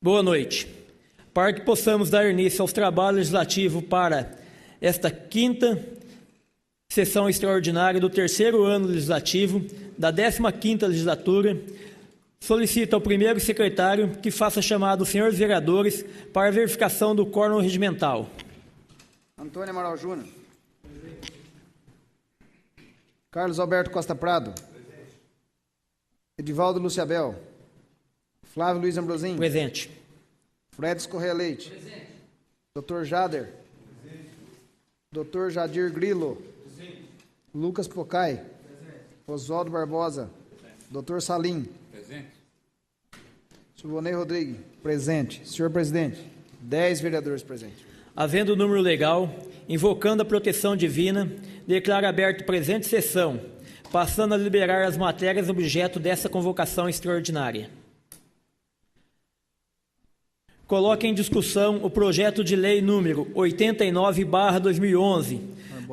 Boa noite. Para que possamos dar início aos trabalhos legislativos para esta quinta sessão extraordinária do terceiro ano legislativo da 15ª legislatura, solicito ao primeiro secretário que faça chamado os senhores vereadores para a verificação do quórum regimental. Antônio Amaral Júnior. Carlos Alberto Costa Prado. Edivaldo Luciabel. Flávio Luiz Ambrosim. Presente. Fredes Correia Leite. Presente. Dr. Jader. Presente. Dr. Jadir Grilo. Presente. Lucas Pocai. Presente. Oswaldo Barbosa. Presente. Dr. Salim. Presente. Silvonei Rodrigues. Presente. Senhor presidente, 10 vereadores presentes. Havendo o número legal, invocando a proteção divina, declaro aberto presente sessão, passando a liberar as matérias objeto dessa convocação extraordinária. Coloque em discussão o projeto de lei número 89/2011,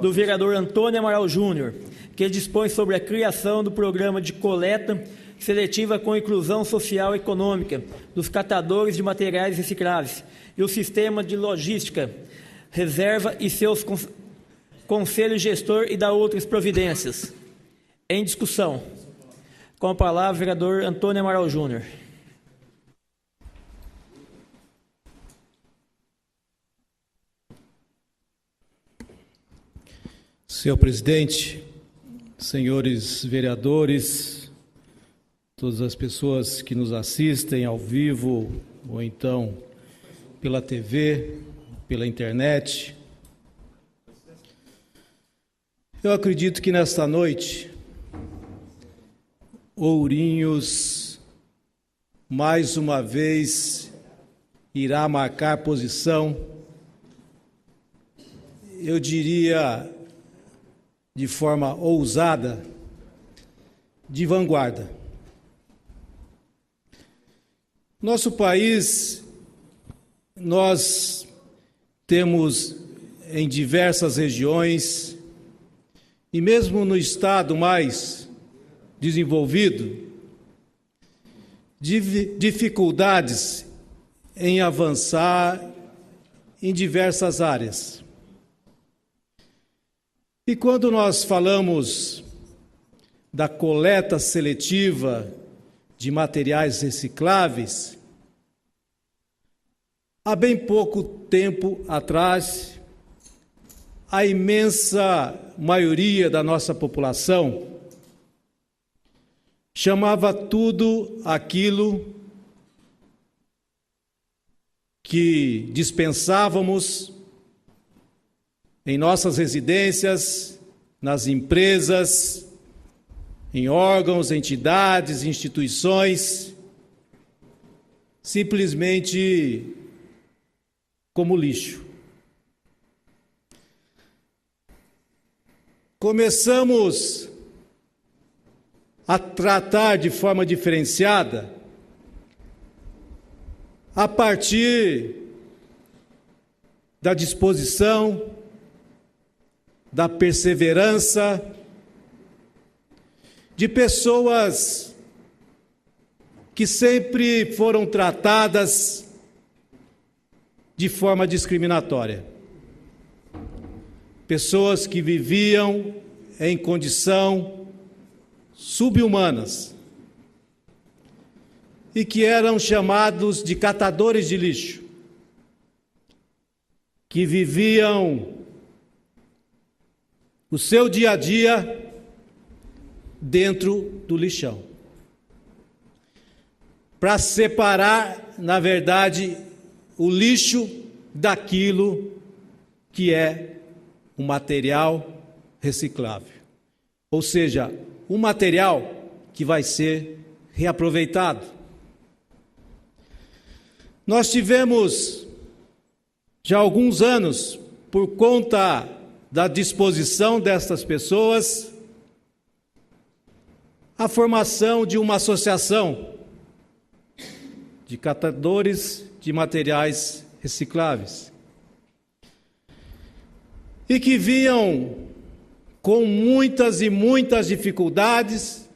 do vereador Antônio Amaral Júnior, que dispõe sobre a criação do programa de coleta seletiva com inclusão social e econômica dos catadores de materiais recicláveis e o sistema de logística, reserva e seus conselho gestor e da outras providências. Em discussão. Com a palavra, o vereador Antônio Amaral Júnior. Senhor presidente, senhores vereadores, todas as pessoas que nos assistem ao vivo ou então pela TV, pela internet, eu acredito que nesta noite, Ourinhos, mais uma vez, irá marcar posição, eu diria, de forma ousada, de vanguarda. Nosso país, nós temos em diversas regiões, e mesmo no estado mais desenvolvido, dificuldades em avançar em diversas áreas. E quando nós falamos da coleta seletiva de materiais recicláveis, há bem pouco tempo atrás, a imensa maioria da nossa população chamava tudo aquilo que dispensávamos em nossas residências, nas empresas, em órgãos, entidades, instituições, simplesmente como lixo. Começamos a tratar de forma diferenciada a partir da disposição, da perseverança de pessoas que sempre foram tratadas de forma discriminatória. Pessoas que viviam em condição subhumanas e que eram chamados de catadores de lixo, que viviam o seu dia a dia dentro do lixão, para separar, na verdade, o lixo daquilo que é um material reciclável, ou seja, um material que vai ser reaproveitado. Nós tivemos já há alguns anos, por conta da disposição destas pessoas, a formação de uma associação de catadores de materiais recicláveis e que vinham com muitas e muitas dificuldades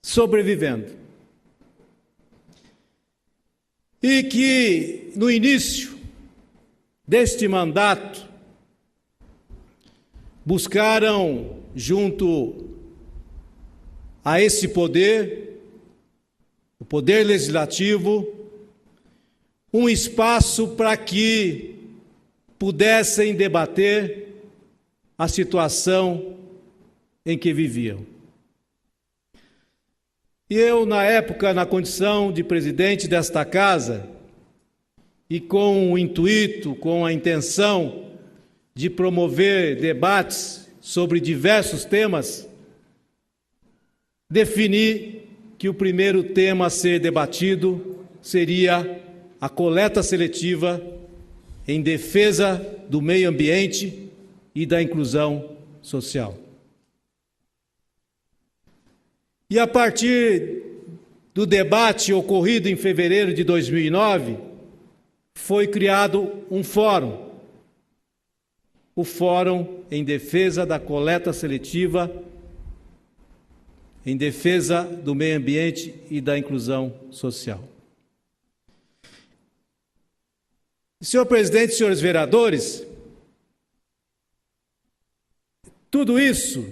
sobrevivendo. e que, no início deste mandato, buscaram, junto a esse poder, o poder legislativo, um espaço para que pudessem debater a situação em que viviam. E eu, na época, na condição de presidente desta casa, e com o intuito, com a intenção de promover debates sobre diversos temas, defini que o primeiro tema a ser debatido seria a coleta seletiva em defesa do meio ambiente e da inclusão social. E a partir do debate ocorrido em fevereiro de 2009, foi criado um fórum, o Fórum em Defesa da Coleta Seletiva, em defesa do meio ambiente e da inclusão social. Senhor presidente, senhores vereadores, tudo isso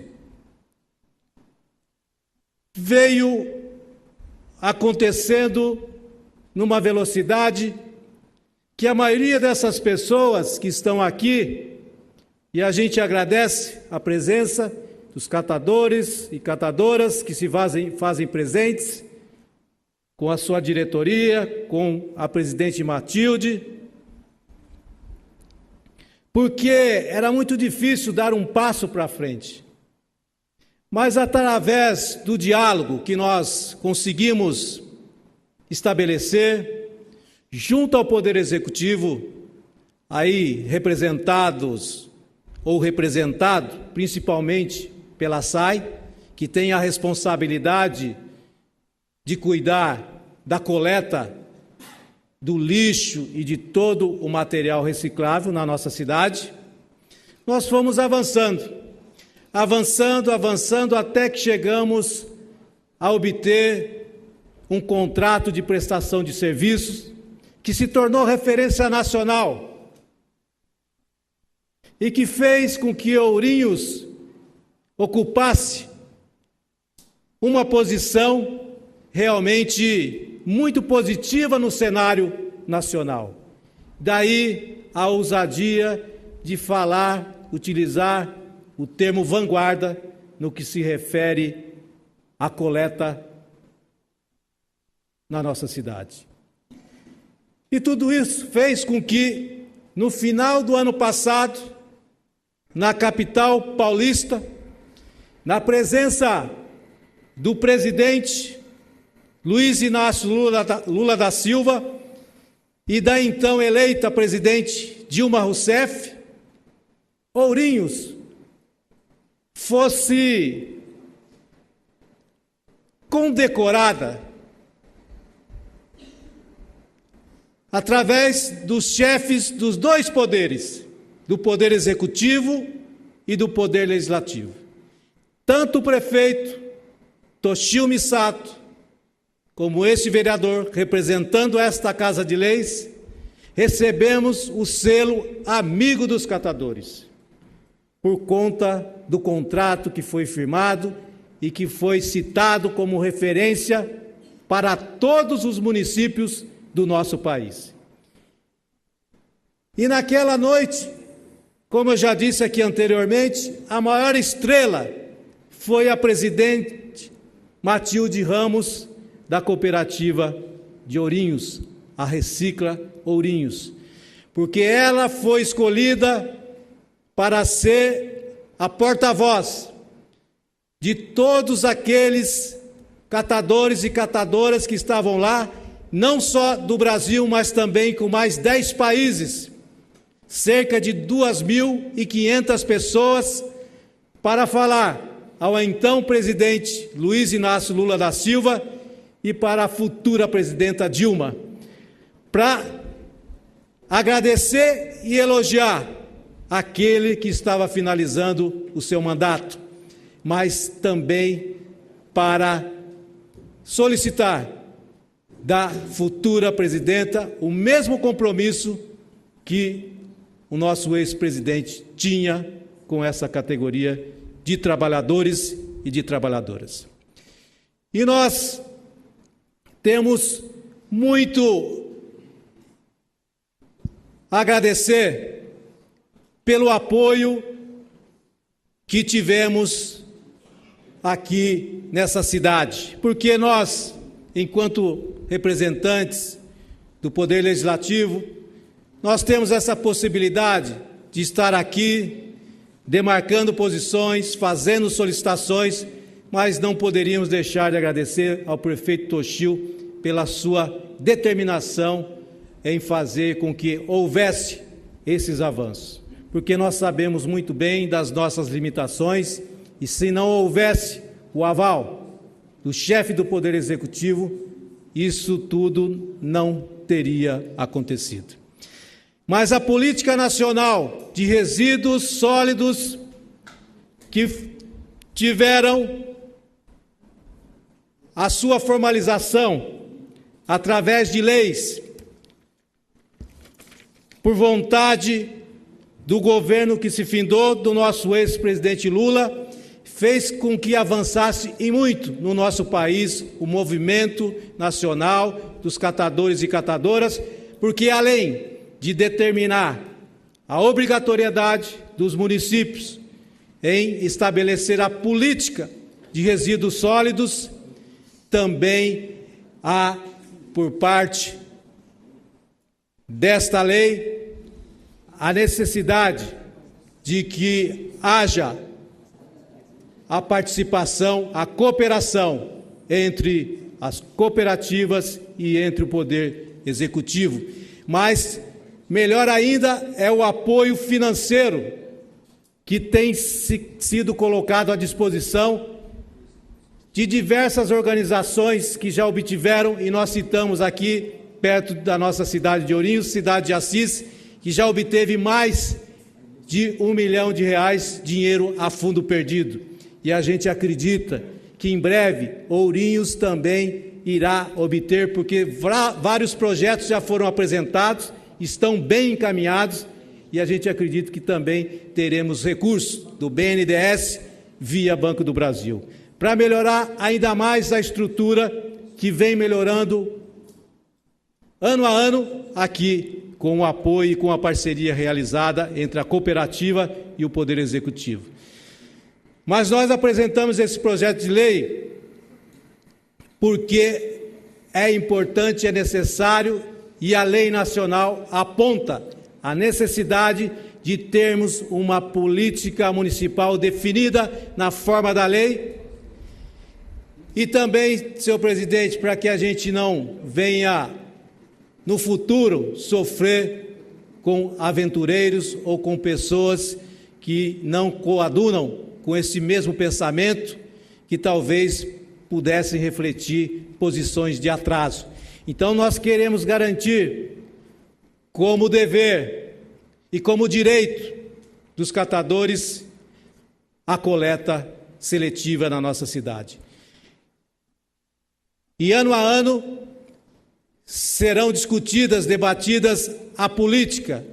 veio acontecendo numa velocidade que a maioria dessas pessoas que estão aqui, e a gente agradece a presença dos catadores e catadoras que se fazem presentes, com a sua diretoria, com a presidente Matilde, porque era muito difícil dar um passo para frente. Mas através do diálogo que nós conseguimos estabelecer, junto ao Poder Executivo, aí representados ou representado principalmente pela SAI, que tem a responsabilidade de cuidar da coleta do lixo e de todo o material reciclável na nossa cidade, nós fomos avançando, até que chegamos a obter um contrato de prestação de serviços que se tornou referência nacional e que fez com que Ourinhos ocupasse uma posição realmente muito positiva no cenário nacional. Daí a ousadia de utilizar o termo vanguarda no que se refere à coleta na nossa cidade. E tudo isso fez com que, no final do ano passado, na capital paulista, na presença do presidente Luiz Inácio Lula da Silva e da então eleita presidente Dilma Rousseff, Ourinhos fosse condecorada através dos chefes dos dois poderes, do Poder Executivo e do Poder Legislativo. Tanto o prefeito Toshio Misato, como este vereador, representando esta Casa de Leis, recebemos o selo Amigo dos Catadores, por conta do contrato que foi firmado e que foi citado como referência para todos os municípios do nosso país. E naquela noite, como eu já disse aqui anteriormente, a maior estrela foi a presidente Matilde Ramos, da cooperativa de Ourinhos, a Recicla Ourinhos, porque ela foi escolhida para ser a porta-voz de todos aqueles catadores e catadoras que estavam lá, não só do Brasil, mas também com mais 10 países, cerca de 2.500 pessoas, para falar ao então presidente Luiz Inácio Lula da Silva e para a futura presidenta Dilma, para agradecer e elogiar aquele que estava finalizando o seu mandato, mas também para solicitar da futura presidenta o mesmo compromisso que o nosso ex-presidente tinha com essa categoria de trabalhadores e de trabalhadoras. E nós temos muito a agradecer pelo apoio que tivemos aqui nessa cidade, porque nós, enquanto representantes do Poder Legislativo, nós temos essa possibilidade de estar aqui demarcando posições, fazendo solicitações, mas não poderíamos deixar de agradecer ao prefeito Toshio pela sua determinação em fazer com que houvesse esses avanços, porque nós sabemos muito bem das nossas limitações e se não houvesse o aval do chefe do Poder Executivo, isso tudo não teria acontecido. Mas a Política Nacional de Resíduos Sólidos, que tiveram a sua formalização através de leis, por vontade do governo que se findou, do nosso ex-presidente Lula, fez com que avançasse e muito no nosso país o movimento nacional dos catadores e catadoras, porque além de determinar a obrigatoriedade dos municípios em estabelecer a política de resíduos sólidos, também há, por parte desta lei, a necessidade de que haja a participação, a cooperação entre as cooperativas e entre o Poder Executivo. Mas, melhor ainda, é o apoio financeiro que tem sido colocado à disposição de diversas organizações que já obtiveram, e nós citamos aqui, perto da nossa cidade de Ourinhos, cidade de Assis, que já obteve mais de R$1 milhão, dinheiro a fundo perdido. E a gente acredita que em breve Ourinhos também irá obter, porque vários projetos já foram apresentados, estão bem encaminhados, e a gente acredita que também teremos recursos do BNDES via Banco do Brasil, para melhorar ainda mais a estrutura que vem melhorando ano a ano aqui, com o apoio e com a parceria realizada entre a cooperativa e o Poder Executivo. Mas nós apresentamos esse projeto de lei porque é importante, é necessário, e a lei nacional aponta a necessidade de termos uma política municipal definida na forma da lei. E também, senhor presidente, para que a gente não venha no futuro sofrer com aventureiros ou com pessoas que não coadunam com esse mesmo pensamento, que talvez pudessem refletir posições de atraso. Então, nós queremos garantir, como dever e como direito dos catadores, a coleta seletiva na nossa cidade. E ano a ano serão discutidas, debatidas a política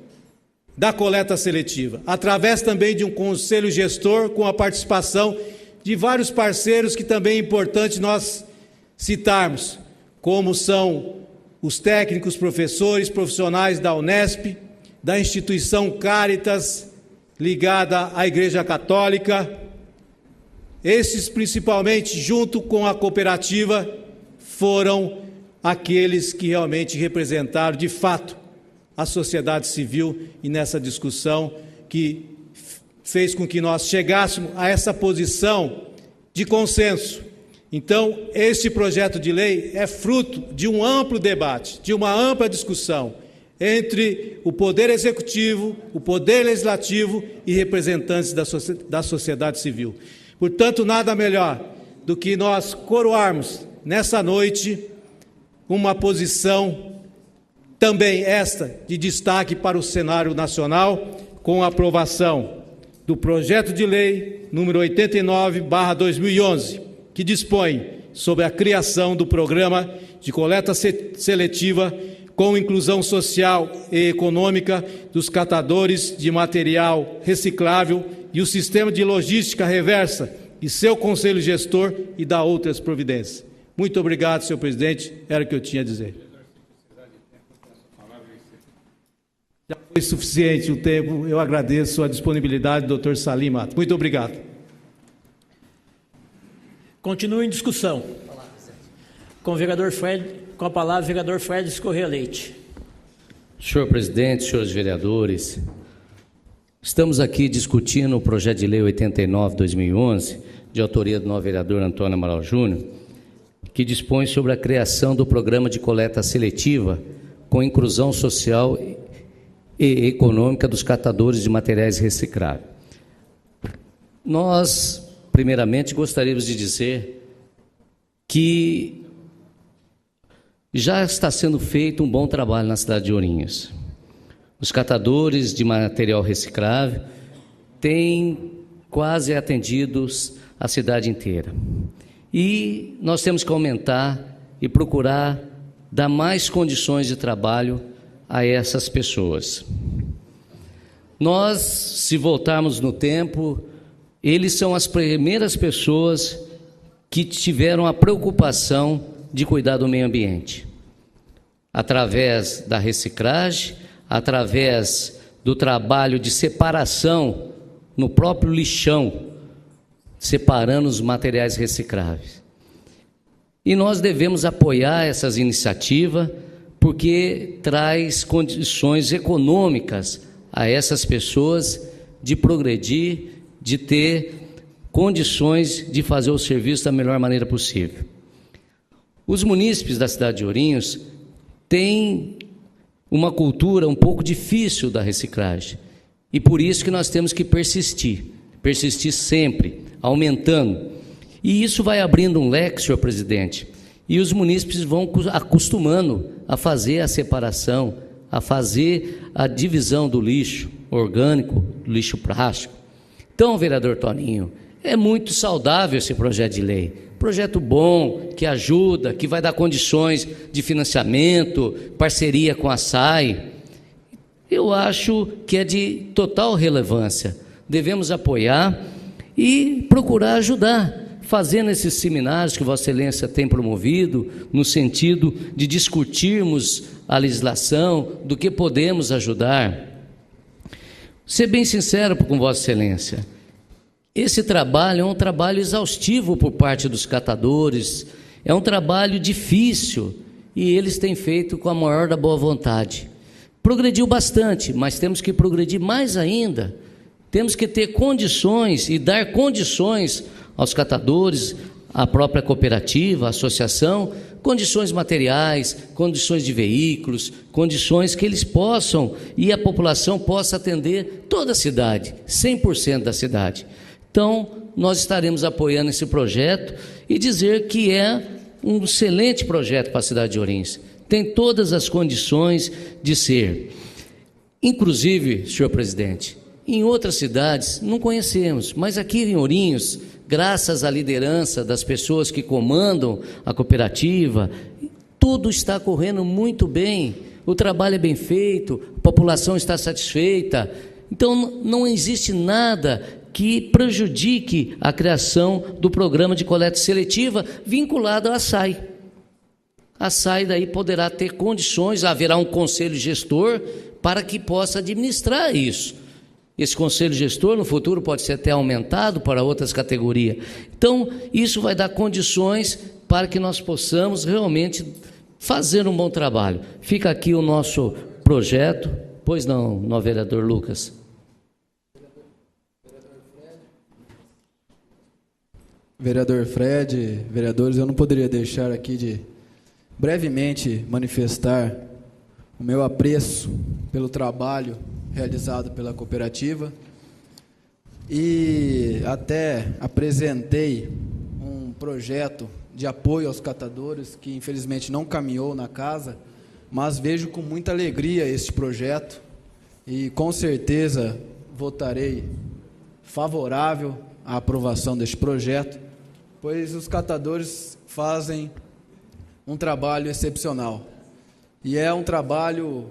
da coleta seletiva, através também de um conselho gestor com a participação de vários parceiros que também é importante nós citarmos, como são os técnicos, professores, profissionais da Unesp, da instituição Caritas, ligada à Igreja Católica. Esses, principalmente, junto com a cooperativa, foram aqueles que realmente representaram, de fato, a sociedade civil, e nessa discussão que fez com que nós chegássemos a essa posição de consenso. Então, este projeto de lei é fruto de um amplo debate, de uma ampla discussão entre o Poder Executivo, o Poder Legislativo e representantes da sociedade civil. Portanto, nada melhor do que nós coroarmos nessa noite uma posição também esta de destaque para o cenário nacional, com a aprovação do projeto de lei número 89/2011, que dispõe sobre a criação do programa de coleta seletiva com inclusão social e econômica dos catadores de material reciclável e o sistema de logística reversa e seu conselho gestor e dar outras providências. Muito obrigado, senhor presidente. Era o que eu tinha a dizer. Já foi suficiente o tempo. Eu agradeço a disponibilidade do doutor Salim Matos. Muito obrigado. Continua em discussão. Com a palavra, o vereador Fred Corrêa Leite. Senhor presidente, senhores vereadores, estamos aqui discutindo o projeto de lei 89/2011, de autoria do novo vereador Antônio Amaral Júnior, que dispõe sobre a criação do programa de coleta seletiva com inclusão social e econômica dos catadores de materiais recicláveis. Nós, primeiramente, gostaríamos de dizer que já está sendo feito um bom trabalho na cidade de Ourinhos. Os catadores de material reciclável têm quase atendidos a cidade inteira. E nós temos que aumentar e procurar dar mais condições de trabalho a essas pessoas. Nós, se voltarmos no tempo, eles são as primeiras pessoas que tiveram a preocupação de cuidar do meio ambiente, através da reciclagem, através do trabalho de separação no próprio lixão, separando os materiais recicláveis. E nós devemos apoiar essas iniciativas, porque traz condições econômicas a essas pessoas de progredir, de ter condições de fazer o serviço da melhor maneira possível. Os munícipes da cidade de Ourinhos têm uma cultura um pouco difícil da reciclagem, e por isso que nós temos que persistir sempre, aumentando. E isso vai abrindo um leque, senhor presidente, e os munícipes vão acostumando a fazer a separação, a fazer a divisão do lixo orgânico, do lixo plástico. Então, vereador Toninho, é muito saudável esse projeto de lei. Projeto bom, que ajuda, que vai dar condições de financiamento, parceria com a SAI. Eu acho que é de total relevância. Devemos apoiar e procurar ajudar, fazendo esses seminários que Vossa Excelência tem promovido, no sentido de discutirmos a legislação, do que podemos ajudar. Ser bem sincero com Vossa Excelência, esse trabalho é um trabalho exaustivo por parte dos catadores, é um trabalho difícil e eles têm feito com a maior da boa vontade. Progrediu bastante, mas temos que progredir mais ainda. Temos que ter condições e dar condições aos catadores, à própria cooperativa, à associação, condições materiais, condições de veículos, condições que eles possam e a população possa atender toda a cidade, 100% da cidade. Então, nós estaremos apoiando esse projeto e dizer que é um excelente projeto para a cidade de Ourinhos. Tem todas as condições de ser. Inclusive, senhor presidente, em outras cidades não conhecemos, mas aqui em Ourinhos, graças à liderança das pessoas que comandam a cooperativa, tudo está correndo muito bem, o trabalho é bem feito, a população está satisfeita. Então, não existe nada que prejudique a criação do programa de coleta seletiva vinculado à SAI. A SAI daí poderá ter condições, haverá um conselho gestor para que possa administrar isso. Esse conselho gestor no futuro pode ser até aumentado para outras categorias. Então, isso vai dar condições para que nós possamos realmente fazer um bom trabalho. Fica aqui o nosso projeto. Pois não, vereador Lucas. Vereador Fred, vereadores, eu não poderia deixar aqui de brevemente manifestar o meu apreço pelo trabalho realizado pela cooperativa e até apresentei um projeto de apoio aos catadores que infelizmente não caminhou na casa, mas vejo com muita alegria este projeto e com certeza votarei favorável à aprovação deste projeto, pois os catadores fazem um trabalho excepcional. E é um trabalho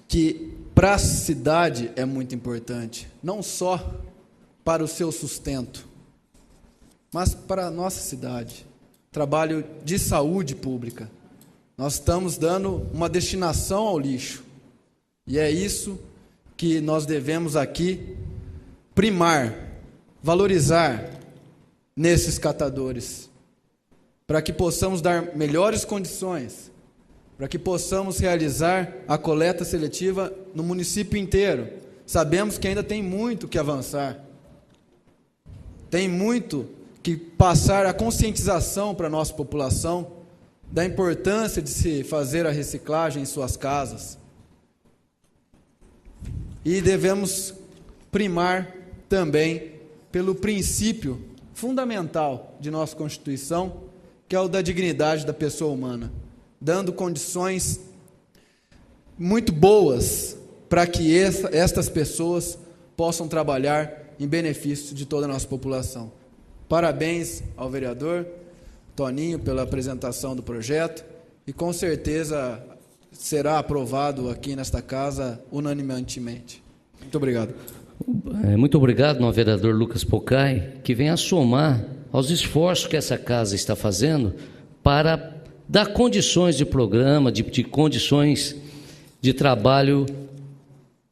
que para a cidade é muito importante, não só para o seu sustento, mas para a nossa cidade. Trabalho de saúde pública. Nós estamos dando uma destinação ao lixo. E é isso que nós devemos aqui primar, valorizar nesses catadores, para que possamos dar melhores condições, para que possamos realizar a coleta seletiva no município inteiro. Sabemos que ainda tem muito que avançar, tem muito que passar a conscientização para a nossa população da importância de se fazer a reciclagem em suas casas. E devemos primar também pelo princípio fundamental de nossa Constituição, que é o da dignidade da pessoa humana, dando condições muito boas para que estas pessoas possam trabalhar em benefício de toda a nossa população. Parabéns ao vereador Toninho pela apresentação do projeto e com certeza será aprovado aqui nesta casa unanimemente. Muito obrigado. Muito obrigado ao vereador Lucas Pocai, que vem a somar aos esforços que essa casa está fazendo para dar condições de programa, de condições de trabalho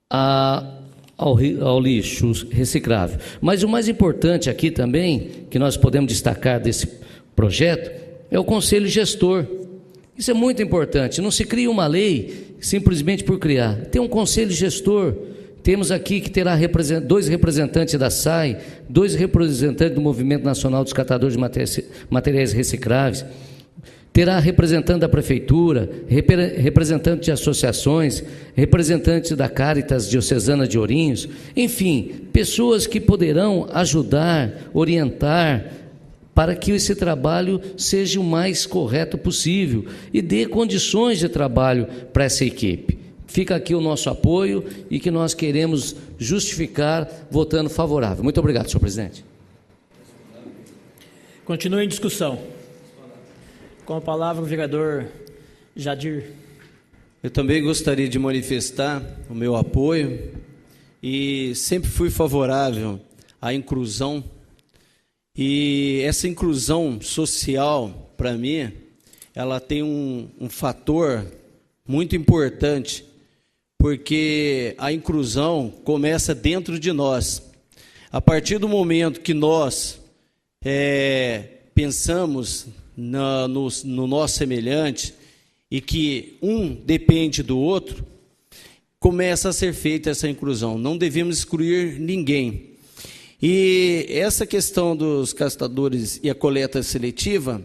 ao lixo reciclável. Mas o mais importante aqui também, que nós podemos destacar desse projeto, é o conselho gestor. Isso é muito importante. Não se cria uma lei simplesmente por criar. Tem um conselho gestor. Temos aqui que terá 2 representantes da SAI, 2 representantes do Movimento Nacional dos Catadores de Materiais Recicláveis, terá representante da Prefeitura, representante de associações, representante da Caritas Diocesana de Ourinhos, enfim, pessoas que poderão ajudar, orientar, para que esse trabalho seja o mais correto possível e dê condições de trabalho para essa equipe. Fica aqui o nosso apoio e que nós queremos justificar votando favorável. Muito obrigado, senhor presidente. Continua em discussão. Com a palavra o vereador Jadir. Eu também gostaria de manifestar o meu apoio e sempre fui favorável à inclusão. E essa inclusão social, para mim, ela tem um fator muito importante, porque a inclusão começa dentro de nós. A partir do momento que nós pensamos no nosso semelhante e que um depende do outro, começa a ser feita essa inclusão. Não devemos excluir ninguém. E essa questão dos catadores e a coleta seletiva,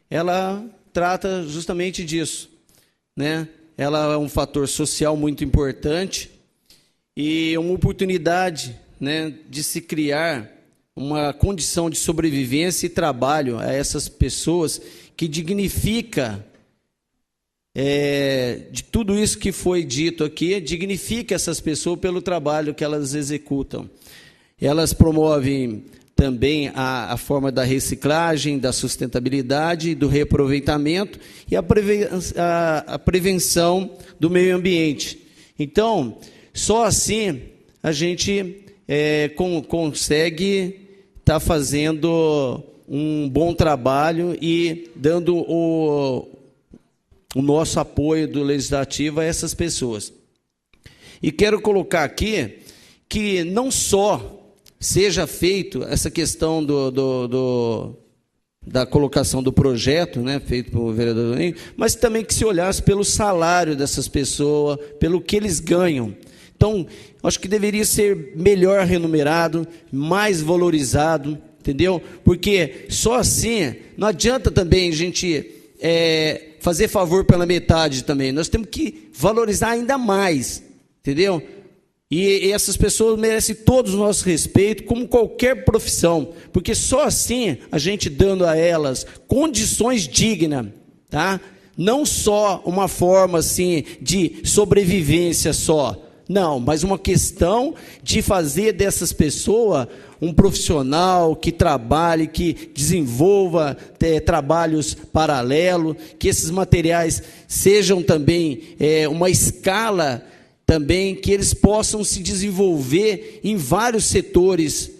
ela trata justamente disso, né? Ela é um fator social muito importante e uma oportunidade, né, de se criar uma condição de sobrevivência e trabalho a essas pessoas que dignifica, de tudo isso que foi dito aqui, dignifica essas pessoas pelo trabalho que elas executam. Elas promovem também a forma da reciclagem, da sustentabilidade, do reaproveitamento e a prevenção do meio ambiente. Então, só assim a gente consegue estar fazendo um bom trabalho e dando o nosso apoio do Legislativo a essas pessoas. E quero colocar aqui que não só seja feito essa questão da colocação do projeto, né, feito pelo vereador Domingo, mas também que se olhasse pelo salário dessas pessoas, pelo que eles ganham. Então, acho que deveria ser melhor remunerado, mais valorizado, entendeu? Porque só assim, não adianta também a gente fazer favor pela metade também. Nós temos que valorizar ainda mais, entendeu? E essas pessoas merecem todos o nosso respeito, como qualquer profissão, porque só assim a gente dando a elas condições dignas, tá? Não só uma forma assim de sobrevivência só, Não, mas uma questão de fazer dessas pessoas um profissional que trabalhe, que desenvolva trabalhos paralelos, que esses materiais sejam também uma escala também, que eles possam se desenvolver em vários setores,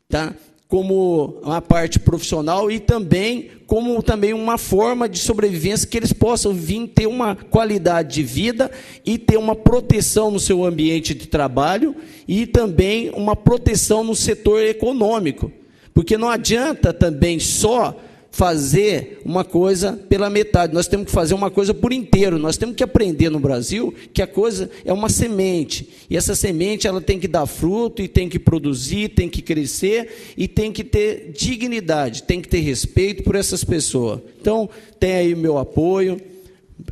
tá? Como uma parte profissional e também como também uma forma de sobrevivência, que eles possam vir ter uma qualidade de vida e ter uma proteção no seu ambiente de trabalho e também uma proteção no setor econômico, porque não adianta também só fazer uma coisa pela metade, nós temos que fazer uma coisa por inteiro. Nós temos que aprender no Brasil que a coisa é uma semente, e essa semente ela tem que dar fruto, e tem que produzir, tem que crescer, e tem que ter dignidade, tem que ter respeito por essas pessoas. Então, tem aí meu apoio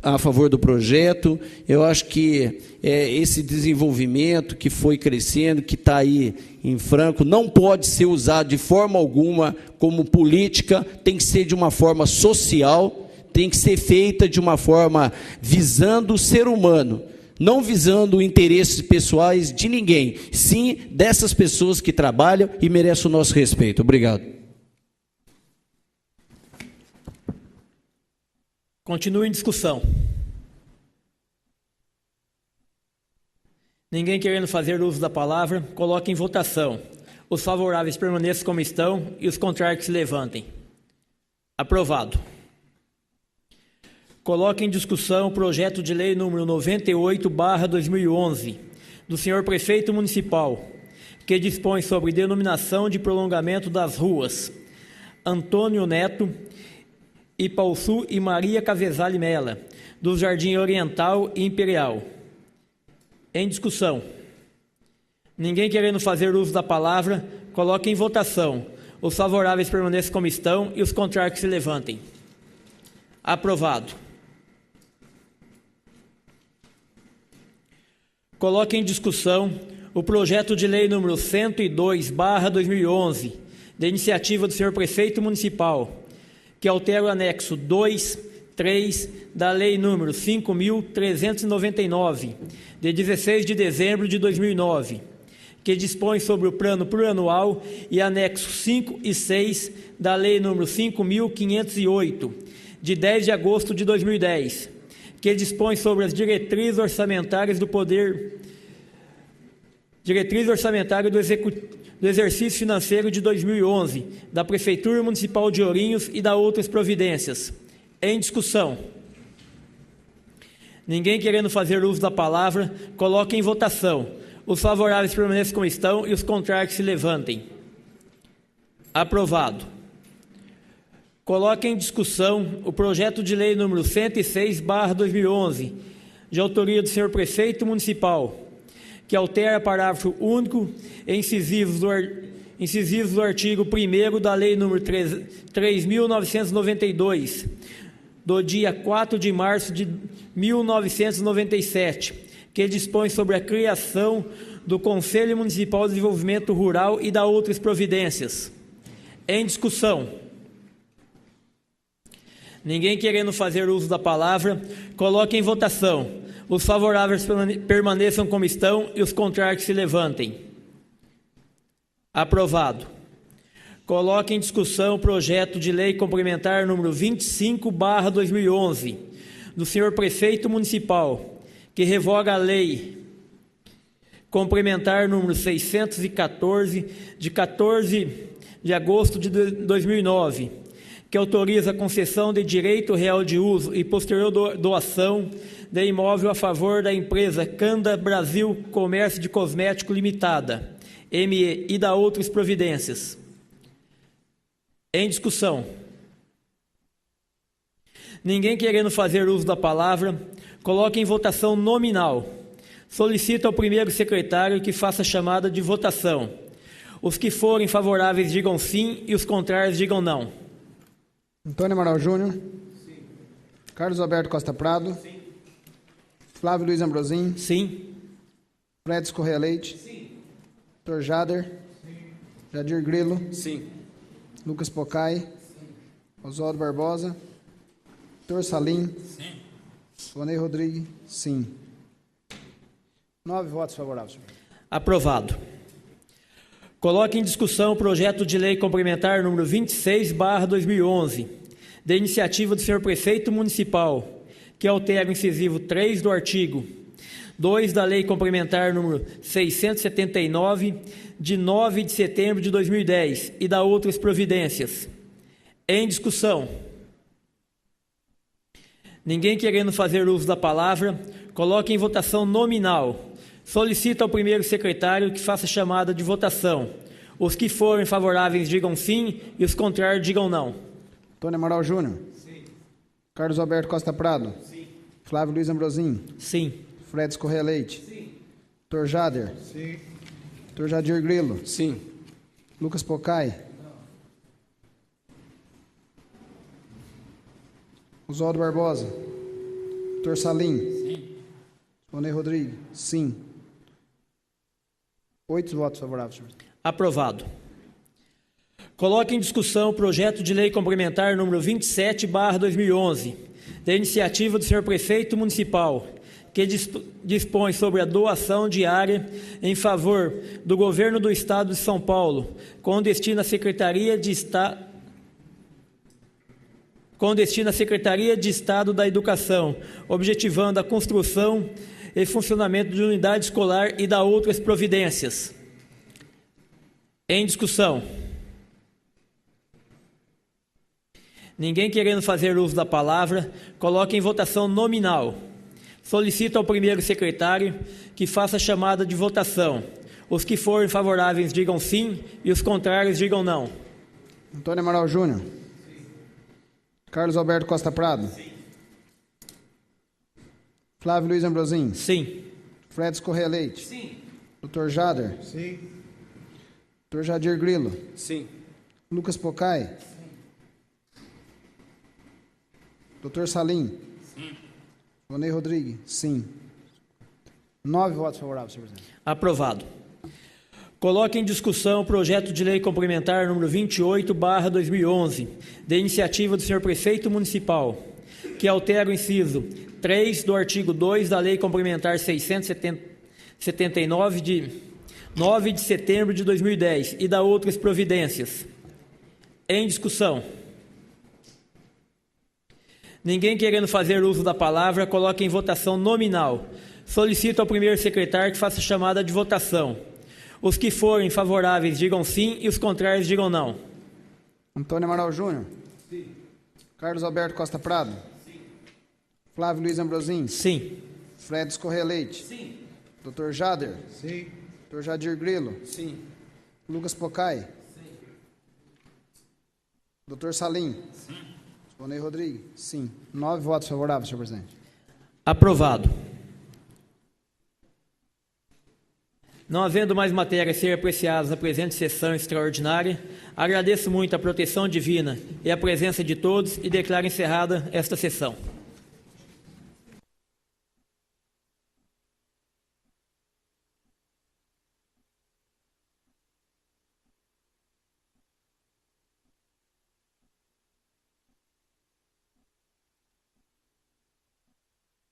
a favor do projeto. Eu acho que esse desenvolvimento que foi crescendo, que está aí em franco, não pode ser usado de forma alguma como política, tem que ser de uma forma social, tem que ser feita de uma forma visando o ser humano, não visando interesses pessoais de ninguém, sim dessas pessoas que trabalham e merecem o nosso respeito. Obrigado. Continua em discussão. Ninguém querendo fazer uso da palavra, coloque em votação. Os favoráveis permaneçam como estão e os contrários que se levantem. Aprovado. Coloque em discussão o projeto de lei número 98/2011, do senhor prefeito municipal, que dispõe sobre denominação de prolongamento das ruas Antônio Neto, Ipauçu e Maria Cavezali Mela, do Jardim Oriental e Imperial. Em discussão. Ninguém querendo fazer uso da palavra, coloque em votação. Os favoráveis permaneçam como estão e os contrários que se levantem. Aprovado. Coloque em discussão o projeto de lei número 102/2011, de iniciativa do senhor prefeito municipal, que altera o anexo 2, 3 da lei número 5.399, de 16 de dezembro de 2009, que dispõe sobre o plano plurianual, e anexo 5 e 6 da lei número 5.508, de 10 de agosto de 2010, que dispõe sobre as diretrizes orçamentárias do poder, diretriz orçamentária do exercício financeiro de 2011, da Prefeitura Municipal de Ourinhos e da outras providências. Em discussão. Ninguém querendo fazer uso da palavra, coloque em votação. Os favoráveis permaneçam como estão e os contrários se levantem. Aprovado. Coloque em discussão o projeto de lei número 106/2011, de autoria do senhor prefeito municipal, que altera parágrafo único e incisivos do artigo 1º da lei número 3.992, do dia 4 de março de 1997, que dispõe sobre a criação do Conselho Municipal de Desenvolvimento Rural e da outras providências. Em discussão. Ninguém querendo fazer uso da palavra, coloque em votação. Os favoráveis permaneçam como estão e os contrários se levantem. Aprovado. Coloque em discussão o projeto de lei complementar número 25/2011, do senhor prefeito municipal, que revoga a lei complementar número 614, de 14 de agosto de 2009, que autoriza a concessão de direito real de uso e posterior doação de imóvel a favor da empresa Canda Brasil Comércio de Cosmético Limitada, ME, e da outras providências. Em discussão. Ninguém querendo fazer uso da palavra, coloque em votação nominal. Solicito ao primeiro secretário que faça a chamada de votação. Os que forem favoráveis digam sim e os contrários digam não. Antônio Amaral Júnior. Sim. Carlos Alberto Costa Prado. Sim. Flávio Luiz Ambrosim. Sim. Fredis Correia Leite. Sim. Dr. Jader. Sim. Jadir Grilo. Sim. Lucas Pocai. Sim. Oswaldo Barbosa. Dr. Salim. Sim. Vonei Rodrigues. Sim. 9 votos favoráveis, senhor presidente. Aprovado. Coloque em discussão o projeto de lei complementar número 26/2011, de iniciativa do senhor prefeito municipal, que altera o incisivo 3 do artigo 2 da lei complementar número 679, de 9 de setembro de 2010, e da outras providências. Em discussão. Ninguém querendo fazer uso da palavra, coloque em votação nominal. Solicito ao primeiro secretário que faça chamada de votação. Os que forem favoráveis digam sim e os contrários digam não. Antônio Amaral Júnior. Sim. Carlos Alberto Costa Prado. Sim. Flávio Luiz Ambrosim. Sim. Fredes Correia Leite. Sim. Dr. Jader. Sim. Dr. Jadir Grilo. Sim. Lucas Pocai. Oswaldo Barbosa. Dr. Salim. Sim. Ronei Rodrigues. Sim. 8 votos favoráveis, senhor. Aprovado. Coloque em discussão o projeto de lei complementar número 27/2011, da iniciativa do senhor prefeito municipal, que dispõe sobre a doação de área em favor do governo do Estado de São Paulo, com destino à Secretaria de Estado da Educação, objetivando a construção e funcionamento de unidade escolar e da outras providências. Em discussão. Ninguém querendo fazer uso da palavra, coloque em votação nominal. Solicito ao primeiro secretário que faça chamada de votação. Os que forem favoráveis digam sim e os contrários digam não. Antônio Amaral Júnior. Sim. Carlos Alberto Costa Prado. Sim. Flávio Luiz Ambrosim. Sim. Fredes Correia Leite. Sim. Dr. Jader. Sim. Dr. Jadir Grilo. Sim. Lucas Pocai. Sim. Dr. Salim. Sim. Ronei Rodrigues. Sim. 9 votos favoráveis, senhor presidente. Aprovado. Coloque em discussão o projeto de lei complementar número 28/2011, de iniciativa do senhor prefeito municipal, que altera o inciso 3 do artigo 2 da lei complementar 679 de 9 de setembro de 2010 e da outras providências. Em discussão. Ninguém querendo fazer uso da palavra, coloque em votação nominal. Solicito ao primeiro secretário que faça chamada de votação. Os que forem favoráveis digam sim e os contrários digam não. Antônio Amaral Júnior. Sim. Carlos Alberto Costa Prado. Sim. Flávio Luiz Ambrosim. Sim. Fredes Correia Leite. Sim. Dr. Jader. Sim. Dr. Jadir Grilo. Sim. Lucas Pocai. Sim. Dr. Salim. Sim. Ronei Rodrigues. Sim. 9 votos favoráveis, senhor presidente. Aprovado. Não havendo mais matéria a ser apreciada na presente sessão extraordinária, agradeço muito a proteção divina e a presença de todos e declaro encerrada esta sessão.